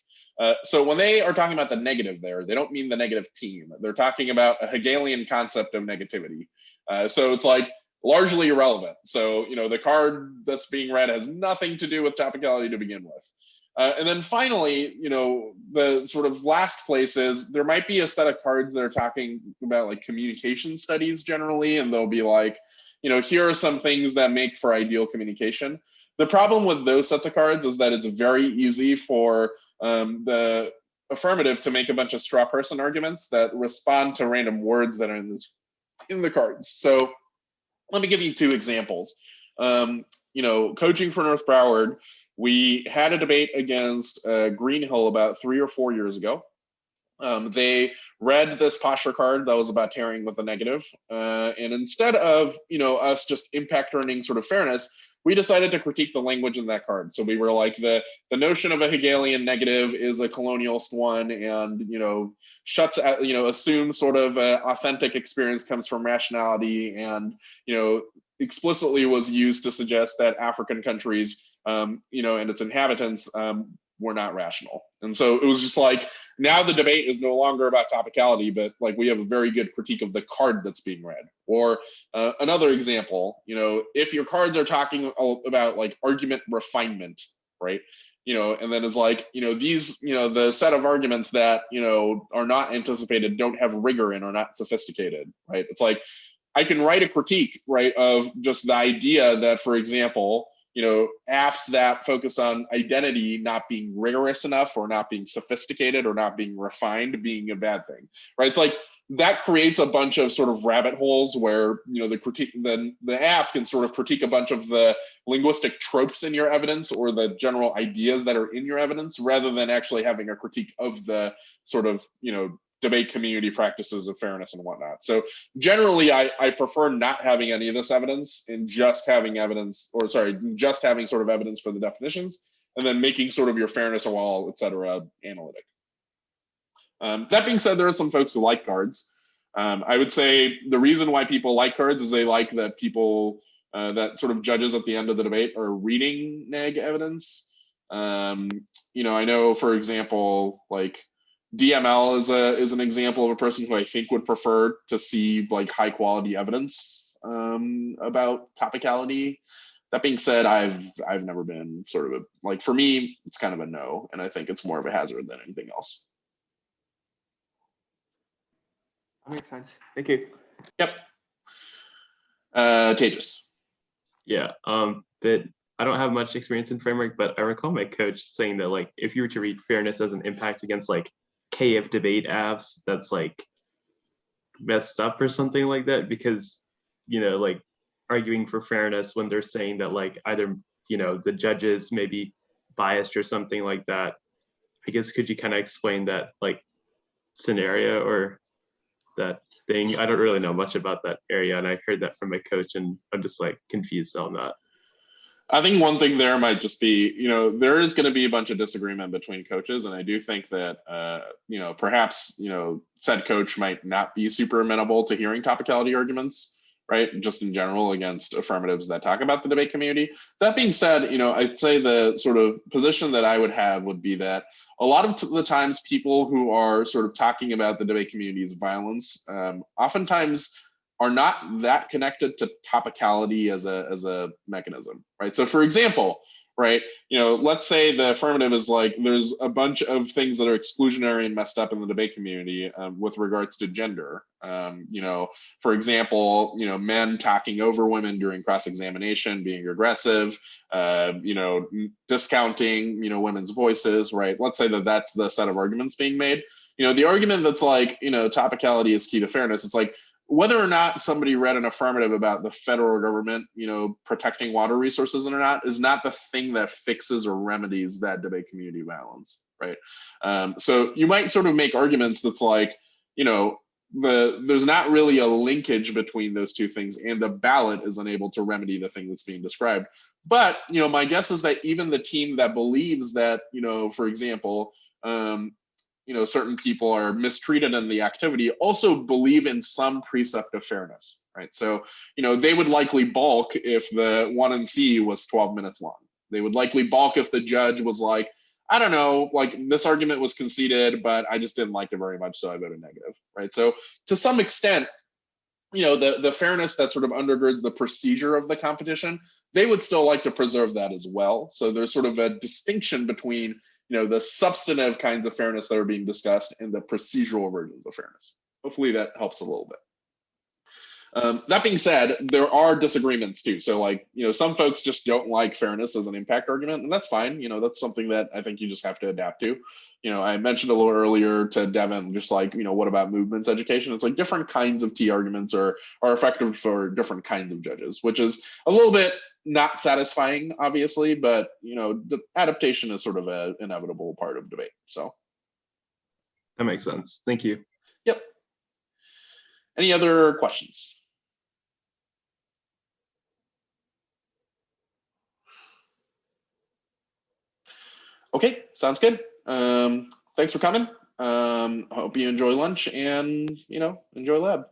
So when they are talking about the negative there, they don't mean the negative team. They're talking about a Hegelian concept of negativity. So it's like largely irrelevant. So, you know, the card that's being read has nothing to do with topicality to begin with. And then finally, you know, the sort of last place is there might be a set of cards that are talking about like communication studies generally, and they'll be like, you know, here are some things that make for ideal communication. The problem with those sets of cards is that it's very easy for the affirmative to make a bunch of straw person arguments that respond to random words that are in the cards. So let me give you two examples. You know, coaching for North Broward, we had a debate against Greenhill about 3 or 4 years ago. They read this posture card that was about tearing with the negative. And instead of, you know, us just impact earning sort of fairness, we decided to critique the language in that card. So we were like, the notion of a Hegelian negative is a colonialist one, and, you know, shuts out, you know, assumes sort of authentic experience comes from rationality, and, you know, explicitly was used to suggest that African countries, you know, and its inhabitants were not rational. And so it was just like, now the debate is no longer about topicality, but like we have a very good critique of the card that's being read. Or another example, you know, if your cards are talking about like argument refinement, right? You know, and then it's like, you know, these, you know, the set of arguments that, you know, are not anticipated, don't have rigor and are not sophisticated, right? It's like, I can write a critique, right, of just the idea that, for example, you know, AFs that focus on identity not being rigorous enough or not being sophisticated or not being refined being a bad thing, right? It's like that creates a bunch of sort of rabbit holes where, you know, the critique, then the AF can sort of critique a bunch of the linguistic tropes in your evidence or the general ideas that are in your evidence, rather than actually having a critique of the sort of, you know, debate community practices of fairness and whatnot. So generally, I prefer not having any of this evidence and just having evidence, or sorry, just having sort of evidence for the definitions, and then making sort of your fairness wall, et cetera, analytic. That being said, there are some folks who like cards. I would say the reason why people like cards is they like that people, that sort of judges at the end of the debate are reading neg evidence. You know, I know, for example, like DML is an example of a person who I think would prefer to see like high quality evidence about topicality. That being said, I've never been sort of like, for me, it's kind of a no, and I think it's more of a hazard than anything else. That makes sense. Thank you. Yep. Tejas. Yeah, but I don't have much experience in framework, but I recall my coach saying that like if you were to read fairness as an impact against like KF debate avs, that's like messed up or something like that, because like arguing for fairness when they're saying that like either the judges may be biased or something like that. I guess could you kind of explain that like scenario or that thing? I don't really know much about that area, and I heard that from my coach, and I'm just like confused on that. I think one thing there might just be, there is going to be a bunch of disagreement between coaches, and I do think that, perhaps, said coach might not be super amenable to hearing topicality arguments, right? Just in general against affirmatives that talk about the debate community. That being said, I'd say the sort of position that I would have would be that a lot of the times people who are sort of talking about the debate community's violence, oftentimes are not that connected to topicality as a mechanism, right? So for example, right, let's say the affirmative is like, there's a bunch of things that are exclusionary and messed up in the debate community with regards to gender. For example, men talking over women during cross-examination, being aggressive, discounting, women's voices, right? Let's say that that's the set of arguments being made. The argument that's like, topicality is key to fairness, it's like, whether or not somebody read an affirmative about the federal government, protecting water resources or not, is not the thing that fixes or remedies that debate community violence, right? So you might sort of make arguments that's like, there's not really a linkage between those two things, and the ballot is unable to remedy the thing that's being described. But my guess is that even the team that believes that, for example, certain people are mistreated in the activity also believe in some precept of fairness, right? So, they would likely balk if the 1 and C was 12 minutes long. They would likely balk if the judge was like, I don't know, like this argument was conceded, but I just didn't like it very much, so I voted negative, right? So to some extent, the fairness that sort of undergirds the procedure of the competition, they would still like to preserve that as well. So there's sort of a distinction between the substantive kinds of fairness that are being discussed and the procedural versions of fairness. Hopefully that helps a little bit. That being said, there are disagreements too. So like, some folks just don't like fairness as an impact argument, and that's fine. That's something that I think you just have to adapt to. I mentioned a little earlier to Devin, just like, what about movements education? It's like different kinds of T arguments are effective for different kinds of judges, which is a little bit not satisfying, obviously, but the adaptation is sort of an inevitable part of debate. So that makes sense. Thank you. Yep. Any other questions? Okay, sounds good. Thanks for coming. I hope you enjoy lunch and enjoy lab.